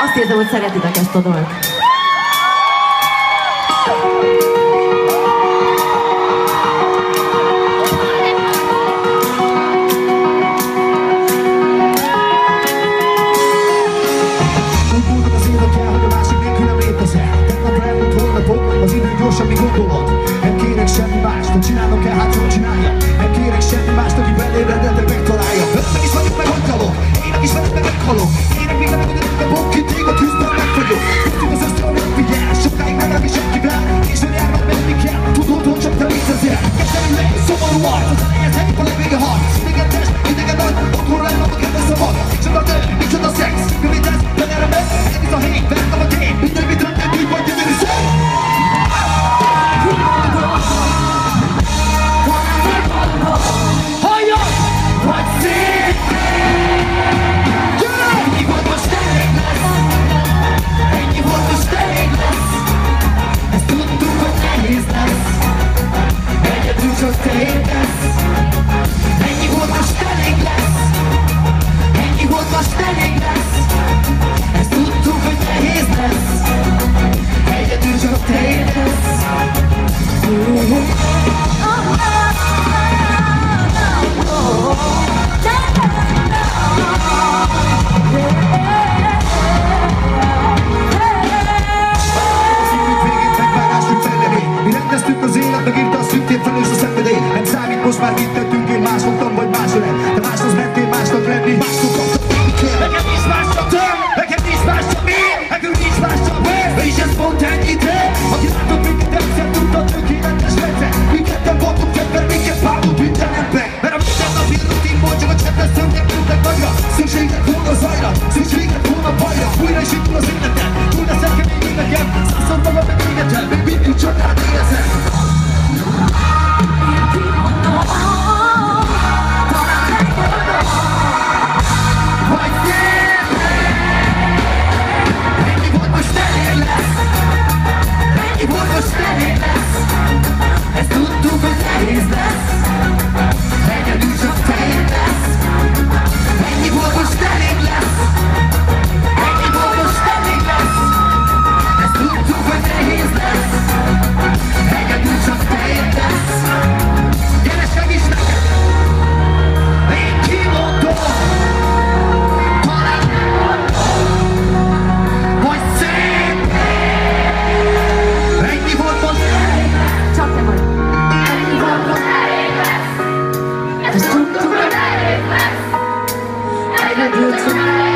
Azt érzem, hogy szeretitek ezt a dalt. Az idő gyorsan, mi gondolod? Nem kérek semmi mást, hogy csinálnom kell, hát jól csinálja. Nem kérek semmi mást, aki belébredett, de megtalálja. Meg is vagyok, meg hagyjalok, ének is veled, meg meghalok. Ének még nem vagyok, de bokki, téged tűzben megfagyok. Tudjuk az ösztön, nem figyel, sokáig nem elég senkivel. És hogy járnak menni kell, tudod, hogy csak te létezel. Keserű lej, szomorú arc, az elejét helyik a legvége harc. Idegen test, idegen nagy, otthon lenne a kedves szabad. Micsoda nő, micsoda szex, kövítesz, benere meg. Ez is a hely, vertem a kép, minden mit röntgen, úgy vagy jövő szó. Most már mit tettünk, én más voltam, vagy más lett. De máshoz mentél másnak lenni, másnak kaptam, én kell. Nekem nincs más csak te, nekem nincs más csak mi, nekünk nincs más csak be, és ez pont ennyi te. Aki látott minket egyszer, tudta tökéletes rendszer. Mi ketten voltunk ember, minket párult minden ember. Mert a mindennapi rutinból csak a cseppes szörnyek ültek nagyra. Szükséged volna zajra, szükséged volna bajra. Újra is indul az életem, túl leszel kemény nekem. Százszor magad meg égetem, még mindig csak rád érezem. It's